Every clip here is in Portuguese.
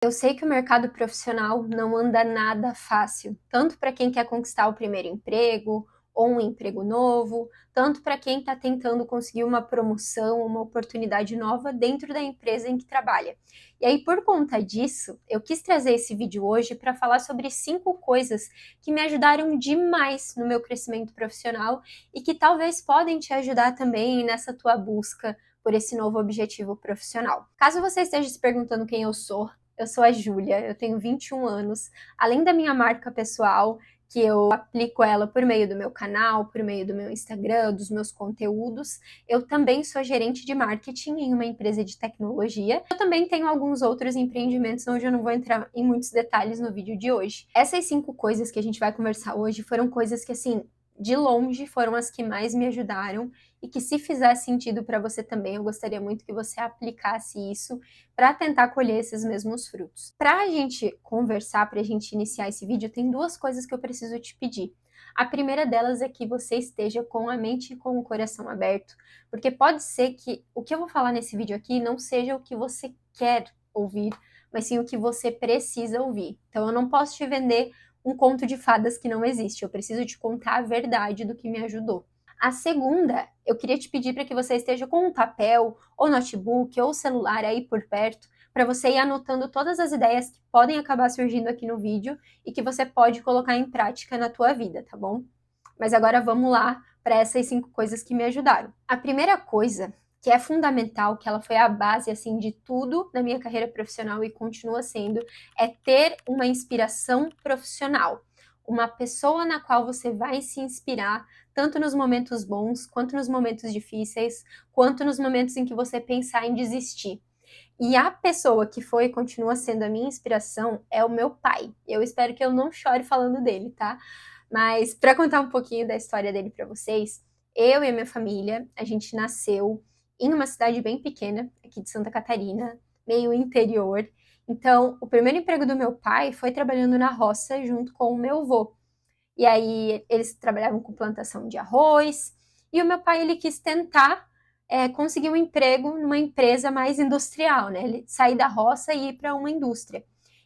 Eu sei que o mercado profissional não anda nada fácil, tanto para quem quer conquistar o primeiro emprego ou um emprego novo, tanto para quem está tentando conseguir uma promoção, uma oportunidade nova dentro da empresa em que trabalha. E aí, por conta disso, eu quis trazer esse vídeo hoje para falar sobre 5 coisas que me ajudaram demais no meu crescimento profissional e que talvez podem te ajudar também nessa tua busca por esse novo objetivo profissional. Caso você esteja se perguntando quem eu sou a Júlia, eu tenho 21 anos. Além da minha marca pessoal, que eu aplico ela por meio do meu canal, por meio do meu Instagram, dos meus conteúdos, eu também sou gerente de marketing em uma empresa de tecnologia. Eu também tenho alguns outros empreendimentos onde eu não vou entrar em muitos detalhes no vídeo de hoje. Essas 5 coisas que a gente vai conversar hoje foram coisas que, assim, de longe foram as que mais me ajudaram e que, se fizer sentido para você também, eu gostaria muito que você aplicasse isso para tentar colher esses mesmos frutos. Para a gente conversar, para a gente iniciar esse vídeo, tem 2 coisas que eu preciso te pedir. A primeira delas é que você esteja com a mente e com o coração aberto, porque pode ser que o que eu vou falar nesse vídeo aqui não seja o que você quer ouvir, mas sim o que você precisa ouvir. Então eu não posso te vender um conto de fadas que não existe, eu preciso te contar a verdade do que me ajudou. A segunda, eu queria te pedir para que você esteja com um papel, ou notebook, ou celular aí por perto, para você ir anotando todas as ideias que podem acabar surgindo aqui no vídeo e que você pode colocar em prática na tua vida, tá bom? Mas agora vamos lá para essas 5 coisas que me ajudaram. A primeira coisa, que é fundamental, que ela foi a base assim de tudo na minha carreira profissional e continua sendo, é ter uma inspiração profissional. Uma pessoa na qual você vai se inspirar, tanto nos momentos bons, quanto nos momentos difíceis, quanto nos momentos em que você pensar em desistir. E a pessoa que foi e continua sendo a minha inspiração é o meu pai. Eu espero que eu não chore falando dele, tá? Mas para contar um pouquinho da história dele para vocês, eu e a minha família, a gente nasceu em uma cidade bem pequena, aqui de Santa Catarina, meio interior. Então, o primeiro emprego do meu pai foi trabalhando na roça junto com o meu avô. E aí eles trabalhavam com plantação de arroz, e o meu pai ele quis tentar conseguir um emprego numa empresa mais industrial, né? Ele sair da roça e ir para uma indústria.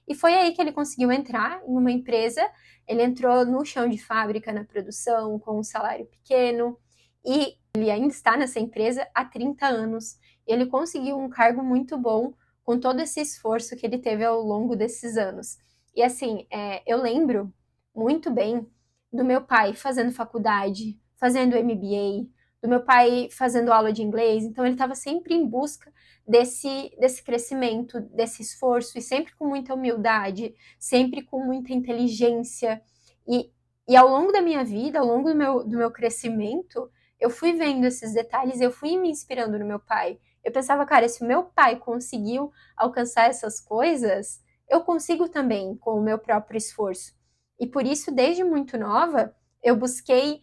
E foi aí que ele conseguiu entrar em uma empresa. Ele entrou no chão de fábrica, na produção, com um salário pequeno, e ele ainda está nessa empresa há 30 anos. E ele conseguiu um cargo muito bom com todo esse esforço que ele teve ao longo desses anos. E assim, eu lembro muito bem do meu pai fazendo faculdade, fazendo MBA, do meu pai fazendo aula de inglês, então ele estava sempre em busca desse crescimento, desse esforço, e sempre com muita humildade, sempre com muita inteligência. E, e ao longo da minha vida, ao longo do meu crescimento, eu fui vendo esses detalhes, eu fui me inspirando no meu pai. Eu pensava, cara, se o meu pai conseguiu alcançar essas coisas, eu consigo também com o meu próprio esforço. E por isso, desde muito nova, eu busquei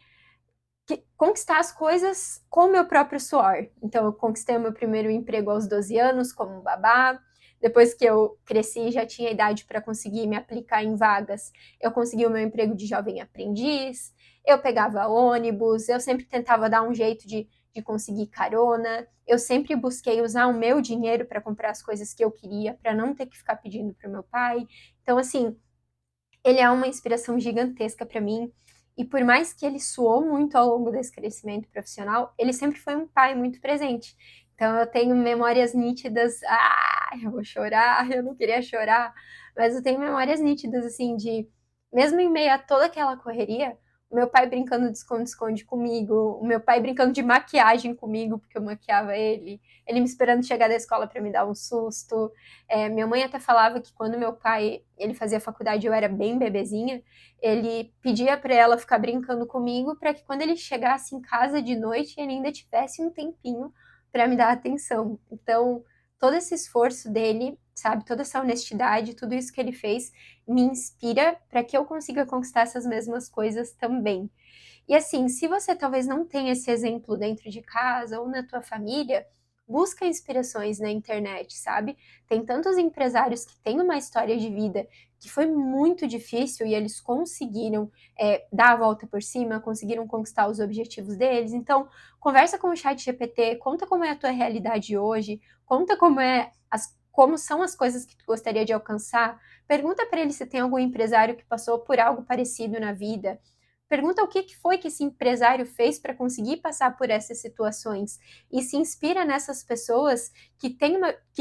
conquistar as coisas com o meu próprio suor. Então, eu conquistei o meu primeiro emprego aos 12 anos como babá. Depois que eu cresci, já tinha idade para conseguir me aplicar em vagas, eu consegui o meu emprego de jovem aprendiz. Eu pegava ônibus, eu sempre tentava dar um jeito de conseguir carona. Eu sempre busquei usar o meu dinheiro para comprar as coisas que eu queria, para não ter que ficar pedindo para o meu pai. Então, assim, ele é uma inspiração gigantesca para mim. E por mais que ele suou muito ao longo desse crescimento profissional, ele sempre foi um pai muito presente. Então eu tenho memórias nítidas. Eu vou chorar, eu não queria chorar, mas eu tenho memórias nítidas, assim, de mesmo em meio a toda aquela correria, o meu pai brincando de esconde-esconde comigo, o meu pai brincando de maquiagem comigo, porque eu maquiava ele me esperando chegar da escola para me dar um susto. Minha mãe até falava que quando meu pai ele fazia faculdade, eu era bem bebezinha, ele pedia para ela ficar brincando comigo para que quando ele chegasse em casa de noite, ele ainda tivesse um tempinho para me dar atenção. Então, todo esse esforço dele, sabe, toda essa honestidade, tudo isso que ele fez me inspira para que eu consiga conquistar essas mesmas coisas também. E assim, se você talvez não tenha esse exemplo dentro de casa ou na tua família, busca inspirações na internet, sabe? Tem tantos empresários que têm uma história de vida que foi muito difícil e eles conseguiram dar a volta por cima, conseguiram conquistar os objetivos deles. Então, conversa com o chat GPT, conta como é a tua realidade hoje, conta como é como são as coisas que tu gostaria de alcançar. Pergunta para ele se tem algum empresário que passou por algo parecido na vida. Pergunta o que foi que esse empresário fez para conseguir passar por essas situações e se inspira nessas pessoas que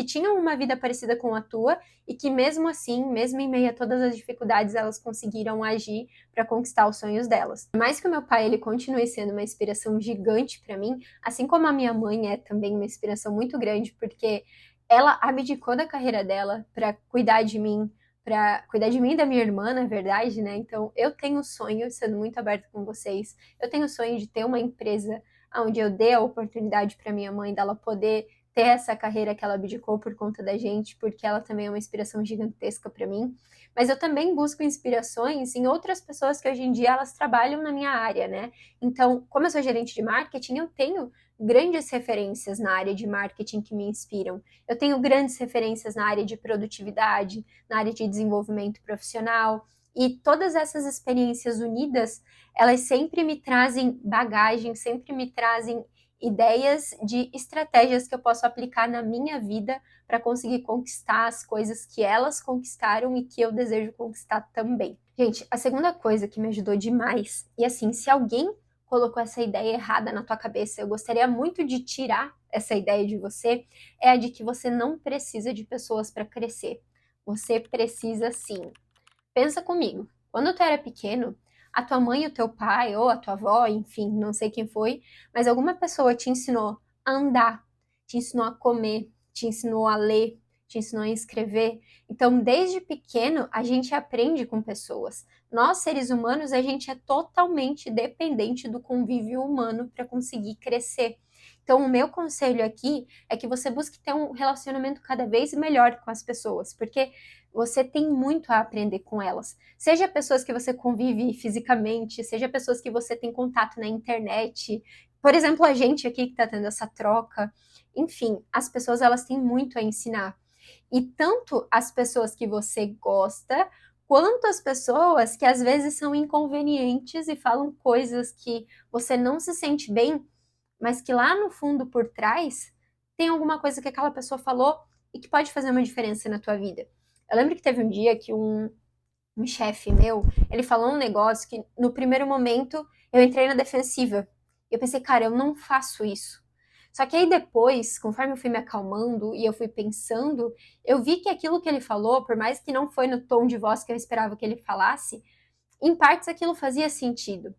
tinham uma vida parecida com a tua e que mesmo assim, mesmo em meio a todas as dificuldades, elas conseguiram agir para conquistar os sonhos delas. Por mais que o meu pai ele continue sendo uma inspiração gigante para mim, assim como a minha mãe é também uma inspiração muito grande, porque ela abdicou da carreira dela para cuidar de mim, e da minha irmã, na verdade, né? Então, eu tenho o sonho, sendo muito aberta com vocês, eu tenho o sonho de ter uma empresa onde eu dê a oportunidade para minha mãe dela poder ter essa carreira que ela abdicou por conta da gente, porque ela também é uma inspiração gigantesca para mim. Mas eu também busco inspirações em outras pessoas que hoje em dia elas trabalham na minha área, né? Então, como eu sou gerente de marketing, eu tenho grandes referências na área de marketing que me inspiram. Eu tenho grandes referências na área de produtividade, na área de desenvolvimento profissional, e todas essas experiências unidas, elas sempre me trazem bagagem, sempre me trazem ideias de estratégias que eu posso aplicar na minha vida para conseguir conquistar as coisas que elas conquistaram e que eu desejo conquistar também. Gente, a segunda coisa que me ajudou demais, e assim, se alguém colocou essa ideia errada na tua cabeça, eu gostaria muito de tirar essa ideia de você, é a de que você não precisa de pessoas para crescer. Você precisa sim. Pensa comigo, quando tu era pequeno, a tua mãe, o teu pai, ou a tua avó, enfim, não sei quem foi, mas alguma pessoa te ensinou a andar, te ensinou a comer, te ensinou a ler, te ensinou a escrever. Então, desde pequeno, a gente aprende com pessoas. Nós, seres humanos, a gente é totalmente dependente do convívio humano para conseguir crescer. Então, o meu conselho aqui é que você busque ter um relacionamento cada vez melhor com as pessoas, porque você tem muito a aprender com elas. Seja pessoas que você convive fisicamente, seja pessoas que você tem contato na internet. Por exemplo, a gente aqui que está tendo essa troca. Enfim, as pessoas elas têm muito a ensinar. E tanto as pessoas que você gosta, quanto as pessoas que às vezes são inconvenientes e falam coisas que você não se sente bem, mas que lá no fundo por trás tem alguma coisa que aquela pessoa falou e que pode fazer uma diferença na tua vida. Eu lembro que teve um dia que um chefe meu, ele falou um negócio que no primeiro momento eu entrei na defensiva. Eu pensei, cara, eu não faço isso. Só que aí depois, conforme eu fui me acalmando e eu fui pensando, eu vi que aquilo que ele falou, por mais que não foi no tom de voz que eu esperava que ele falasse, em partes aquilo fazia sentido.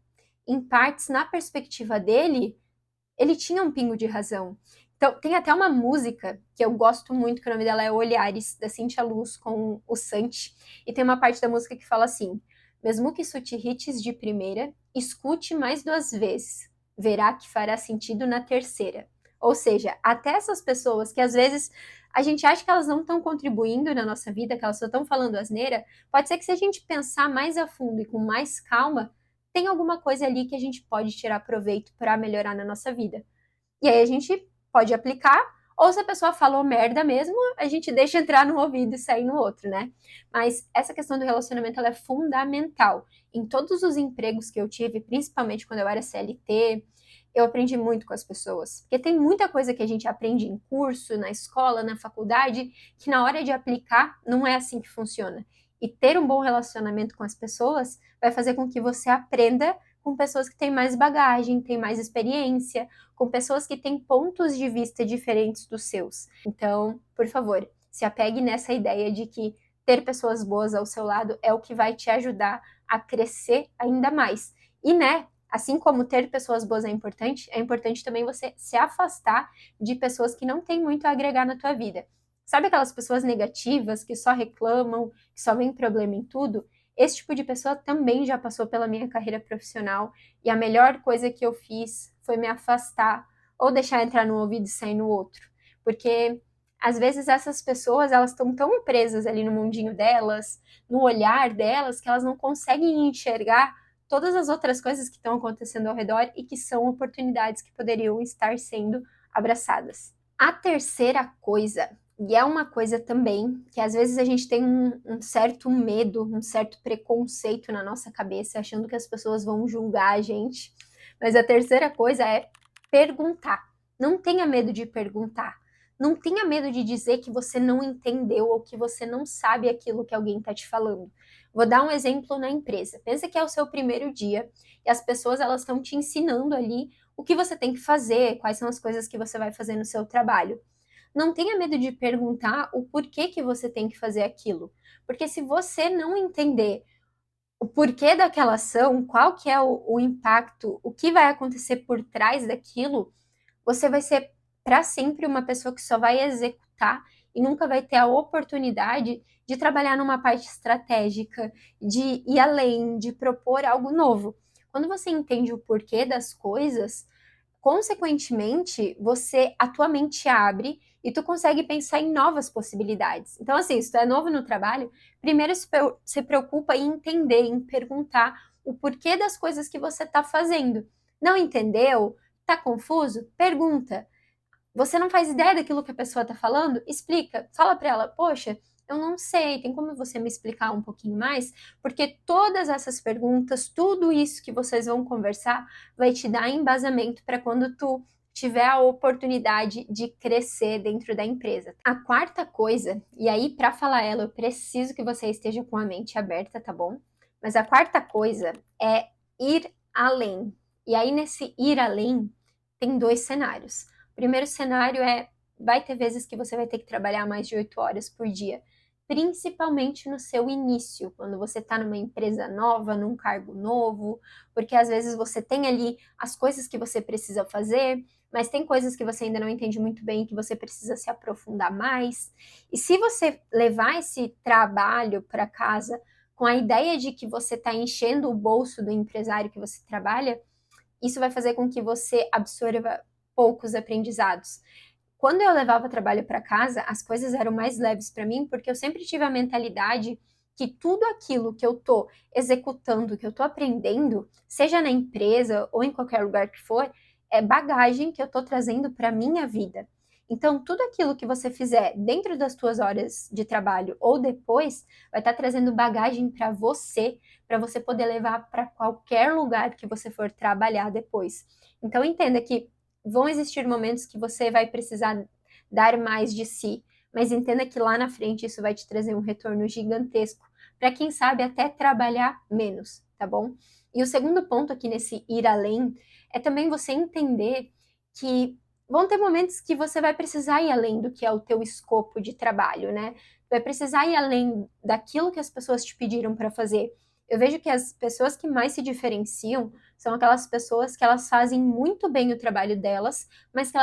Em partes, na perspectiva dele, ele tinha um pingo de razão. Então, tem até uma música que eu gosto muito, que o nome dela é Olhares, da Cintia Luz com o Santi, e tem uma parte da música que fala assim: mesmo que isso te irrites de primeira, escute mais 2 vezes, verá que fará sentido na terceira. Ou seja, até essas pessoas que às vezes a gente acha que elas não estão contribuindo na nossa vida, que elas só estão falando asneira, pode ser que se a gente pensar mais a fundo e com mais calma, tem alguma coisa ali que a gente pode tirar proveito para melhorar na nossa vida. E aí a gente pode aplicar, ou se a pessoa falou merda mesmo, a gente deixa entrar no ouvido e sair no outro, né? Mas essa questão do relacionamento ela é fundamental. Em todos os empregos que eu tive, principalmente quando eu era CLT, eu aprendi muito com as pessoas. Porque tem muita coisa que a gente aprende em curso, na escola, na faculdade, que na hora de aplicar não é assim que funciona. E ter um bom relacionamento com as pessoas vai fazer com que você aprenda com pessoas que têm mais bagagem, têm mais experiência, com pessoas que têm pontos de vista diferentes dos seus. Então, por favor, se apegue nessa ideia de que ter pessoas boas ao seu lado é o que vai te ajudar a crescer ainda mais. E, né, assim como ter pessoas boas é importante também você se afastar de pessoas que não têm muito a agregar na tua vida. Sabe aquelas pessoas negativas que só reclamam, que só veem problema em tudo? Esse tipo de pessoa também já passou pela minha carreira profissional e a melhor coisa que eu fiz foi me afastar ou deixar entrar no ouvido e sair no outro. Porque às vezes essas pessoas, elas estão tão presas ali no mundinho delas, no olhar delas, que elas não conseguem enxergar todas as outras coisas que estão acontecendo ao redor e que são oportunidades que poderiam estar sendo abraçadas. A terceira coisa, e é uma coisa também que às vezes a gente tem um certo medo, um certo preconceito na nossa cabeça, achando que as pessoas vão julgar a gente. Mas a terceira coisa é perguntar. Não tenha medo de perguntar. Não tenha medo de dizer que você não entendeu ou que você não sabe aquilo que alguém está te falando. Vou dar um exemplo na empresa. Pensa que é o seu primeiro dia e as pessoas elas estão te ensinando ali o que você tem que fazer, quais são as coisas que você vai fazer no seu trabalho. Não tenha medo de perguntar o porquê que você tem que fazer aquilo. Porque se você não entender o porquê daquela ação, qual que é o impacto, o que vai acontecer por trás daquilo, você vai ser para sempre uma pessoa que só vai executar e nunca vai ter a oportunidade de trabalhar numa parte estratégica, de ir além, de propor algo novo. Quando você entende o porquê das coisas, consequentemente, a tua mente abre e tu consegue pensar em novas possibilidades. Então, assim, se tu é novo no trabalho, primeiro se preocupa em entender, em perguntar o porquê das coisas que você está fazendo. Não entendeu? Tá confuso? Pergunta. Você não faz ideia daquilo que a pessoa está falando? Explica. Fala para ela, poxa, eu não sei, tem como você me explicar um pouquinho mais? Porque todas essas perguntas, tudo isso que vocês vão conversar, vai te dar embasamento para quando tu tiver a oportunidade de crescer dentro da empresa. A quarta coisa, e aí para falar ela, eu preciso que você esteja com a mente aberta, tá bom? Mas a quarta coisa é ir além. E aí nesse ir além, tem dois cenários. O primeiro cenário vai ter vezes que você vai ter que trabalhar mais de 8 horas por dia, principalmente no seu início, quando você está numa empresa nova, num cargo novo, porque às vezes você tem ali as coisas que você precisa fazer, mas tem coisas que você ainda não entende muito bem, que você precisa se aprofundar mais. E se você levar esse trabalho para casa com a ideia de que você está enchendo o bolso do empresário que você trabalha, isso vai fazer com que você absorva poucos aprendizados. Quando eu levava trabalho para casa, as coisas eram mais leves para mim, porque eu sempre tive a mentalidade que tudo aquilo que eu tô executando, que eu tô aprendendo, seja na empresa ou em qualquer lugar que for, é bagagem que eu tô trazendo para minha vida. Então, tudo aquilo que você fizer dentro das suas horas de trabalho ou depois, vai estar trazendo bagagem para você poder levar para qualquer lugar que você for trabalhar depois. Então, entenda que vão existir momentos que você vai precisar dar mais de si, mas entenda que lá na frente isso vai te trazer um retorno gigantesco, para quem sabe até trabalhar menos, tá bom? E o segundo ponto aqui nesse ir além é também você entender que vão ter momentos que você vai precisar ir além do que é o teu escopo de trabalho, né? Vai precisar ir além daquilo que as pessoas te pediram para fazer. Eu vejo que as pessoas que mais se diferenciam são aquelas pessoas que elas fazem muito bem o trabalho delas, mas que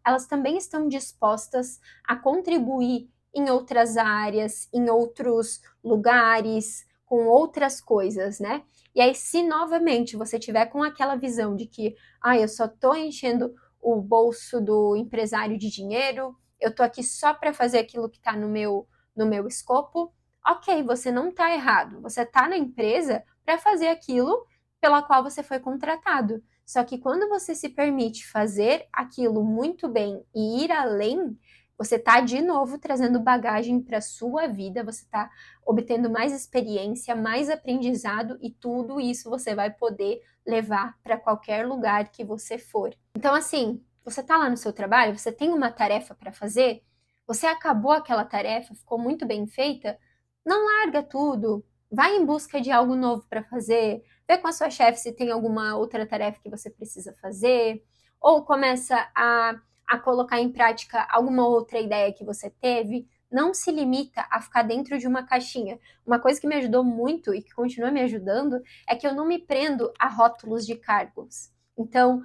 elas também estão dispostas a contribuir em outras áreas, em outros lugares, com outras coisas, né? E aí, se novamente você tiver com aquela visão de que, eu só tô enchendo o bolso do empresário de dinheiro, eu tô aqui só para fazer aquilo que está no meu escopo, ok, você não está errado. Você está na empresa para fazer aquilo pela qual você foi contratado. Só que quando você se permite fazer aquilo muito bem e ir além, você está de novo trazendo bagagem para sua vida, você está obtendo mais experiência, mais aprendizado e tudo isso você vai poder levar para qualquer lugar que você for. Então, assim, você está lá no seu trabalho, você tem uma tarefa para fazer, você acabou aquela tarefa, ficou muito bem feita, não larga tudo, vai em busca de algo novo para fazer, vê com a sua chefe se tem alguma outra tarefa que você precisa fazer, ou começa a colocar em prática alguma outra ideia que você teve. Não se limita a ficar dentro de uma caixinha. Uma coisa que me ajudou muito e que continua me ajudando é que eu não me prendo a rótulos de cargos. Então,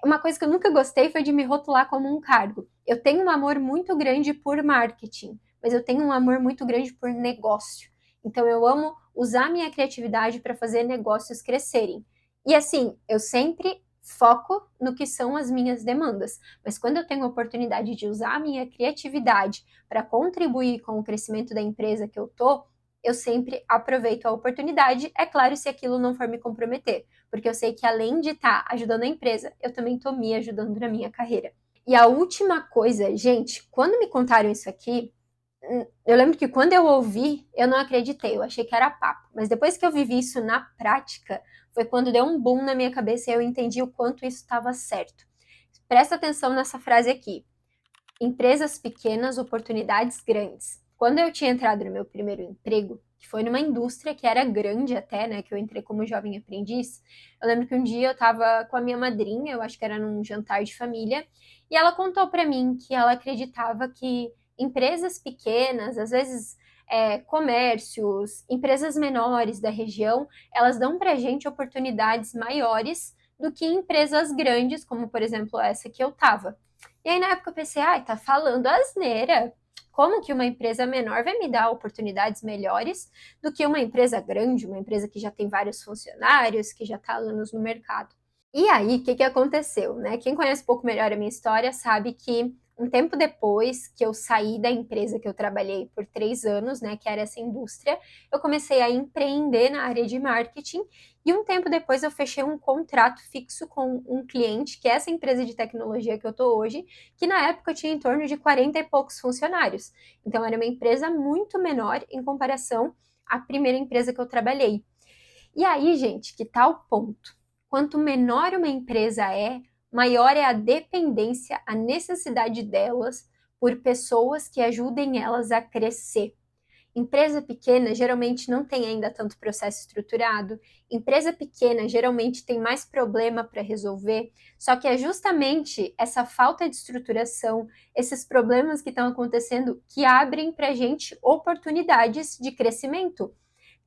uma coisa que eu nunca gostei foi de me rotular como um cargo. Eu tenho um amor muito grande por marketing, mas eu tenho um amor muito grande por negócio. Então eu amo usar minha criatividade para fazer negócios crescerem. E assim, eu sempre foco no que são as minhas demandas, mas quando eu tenho a oportunidade de usar a minha criatividade para contribuir com o crescimento da empresa que eu tô, eu sempre aproveito a oportunidade, é claro, se aquilo não for me comprometer, porque eu sei que além de estar ajudando a empresa, eu também estou me ajudando na minha carreira. E a última coisa, gente, quando me contaram isso aqui, eu lembro que quando eu ouvi, eu não acreditei, eu achei que era papo. Mas depois que eu vivi isso na prática, foi quando deu um boom na minha cabeça e eu entendi o quanto isso estava certo. Presta atenção nessa frase aqui. Empresas pequenas, oportunidades grandes. Quando eu tinha entrado no meu primeiro emprego, que foi numa indústria que era grande até, né, que eu entrei como jovem aprendiz, eu lembro que um dia eu estava com a minha madrinha, eu acho que era num jantar de família, e ela contou para mim que ela acreditava que empresas pequenas, às vezes comércios, empresas menores da região, elas dão para a gente oportunidades maiores do que empresas grandes, como por exemplo essa que eu estava. E aí na época eu pensei, ai, tá falando asneira. Como que uma empresa menor vai me dar oportunidades melhores do que uma empresa grande, uma empresa que já tem vários funcionários, que já está há anos no mercado? E aí, o que aconteceu, né? Quem conhece um pouco melhor a minha história sabe que um tempo depois que eu saí da empresa que eu trabalhei por 3 anos, né, que era essa indústria, eu comecei a empreender na área de marketing e um tempo depois eu fechei um contrato fixo com um cliente, que é essa empresa de tecnologia que eu tô hoje, que na época tinha em torno de 40 e poucos funcionários. Então era uma empresa muito menor em comparação à primeira empresa que eu trabalhei. E aí, gente, que tal ponto? Quanto menor uma empresa é, maior é a dependência, a necessidade delas por pessoas que ajudem elas a crescer. Empresa pequena geralmente não tem ainda tanto processo estruturado. Empresa pequena geralmente tem mais problema para resolver. Só que é justamente essa falta de estruturação, esses problemas que estão acontecendo, que abrem para a gente oportunidades de crescimento.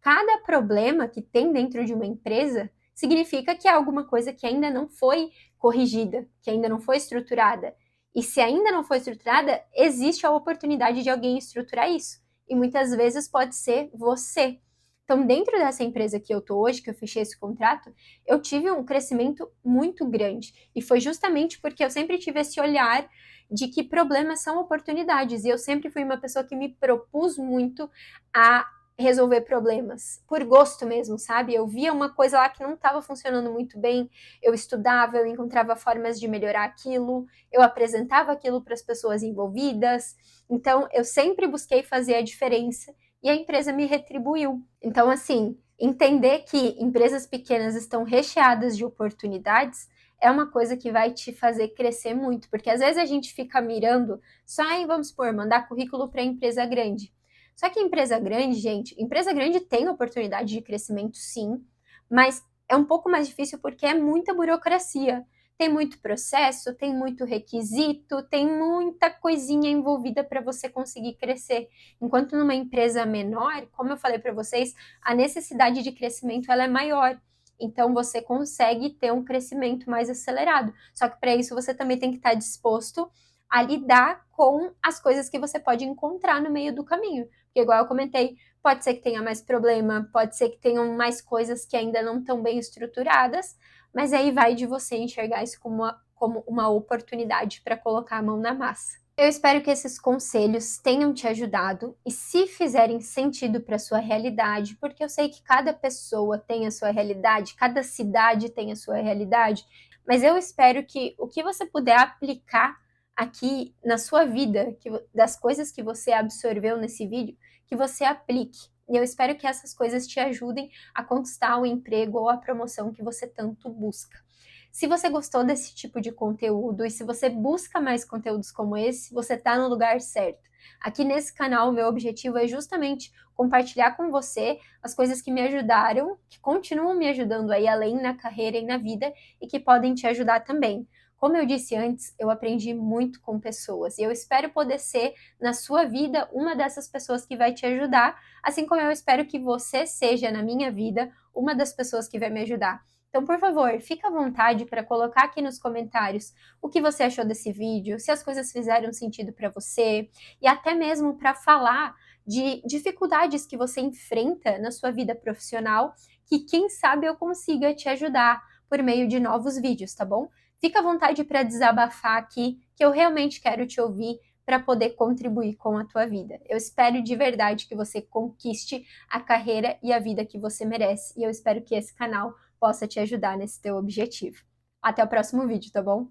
Cada problema que tem dentro de uma empresa significa que há alguma coisa que ainda não foi corrigida, que ainda não foi estruturada. E se ainda não foi estruturada, existe a oportunidade de alguém estruturar isso. E muitas vezes pode ser você. Então, dentro dessa empresa que eu tô hoje, que eu fechei esse contrato, eu tive um crescimento muito grande. E foi justamente porque eu sempre tive esse olhar de que problemas são oportunidades. E eu sempre fui uma pessoa que me propus muito a resolver problemas, por gosto mesmo, sabe? Eu via uma coisa lá que não estava funcionando muito bem, eu estudava, eu encontrava formas de melhorar aquilo, eu apresentava aquilo para as pessoas envolvidas, então eu sempre busquei fazer a diferença e a empresa me retribuiu. Então, assim, entender que empresas pequenas estão recheadas de oportunidades é uma coisa que vai te fazer crescer muito, porque às vezes a gente fica mirando só em, vamos supor, mandar currículo para empresa grande. Só que empresa grande, gente, empresa grande tem oportunidade de crescimento, sim, mas é um pouco mais difícil porque é muita burocracia. Tem muito processo, tem muito requisito, tem muita coisinha envolvida para você conseguir crescer. Enquanto numa empresa menor, como eu falei para vocês, a necessidade de crescimento ela é maior. Então você consegue ter um crescimento mais acelerado. Só que para isso você também tem que estar disposto a lidar com as coisas que você pode encontrar no meio do caminho. Porque, igual eu comentei, pode ser que tenha mais problema, pode ser que tenham mais coisas que ainda não estão bem estruturadas, mas aí vai de você enxergar isso como uma oportunidade para colocar a mão na massa. Eu espero que esses conselhos tenham te ajudado e se fizerem sentido para sua realidade, porque eu sei que cada pessoa tem a sua realidade, cada cidade tem a sua realidade, mas eu espero que o que você puder aplicar aqui na sua vida, das coisas que você absorveu nesse vídeo, que você aplique. E eu espero que essas coisas te ajudem a conquistar o emprego ou a promoção que você tanto busca. Se você gostou desse tipo de conteúdo e se você busca mais conteúdos como esse, você está no lugar certo. Aqui nesse canal, o meu objetivo é justamente compartilhar com você as coisas que me ajudaram, que continuam me ajudando aí além na carreira e na vida e que podem te ajudar também. Como eu disse antes, eu aprendi muito com pessoas e eu espero poder ser, na sua vida, uma dessas pessoas que vai te ajudar, assim como eu espero que você seja, na minha vida, uma das pessoas que vai me ajudar. Então, por favor, fique à vontade para colocar aqui nos comentários o que você achou desse vídeo, se as coisas fizeram sentido para você, e até mesmo para falar de dificuldades que você enfrenta na sua vida profissional, que quem sabe eu consiga te ajudar por meio de novos vídeos, tá bom? Fica à vontade para desabafar aqui, que eu realmente quero te ouvir para poder contribuir com a tua vida. Eu espero de verdade que você conquiste a carreira e a vida que você merece, e eu espero que esse canal possa te ajudar nesse teu objetivo. Até o próximo vídeo, tá bom?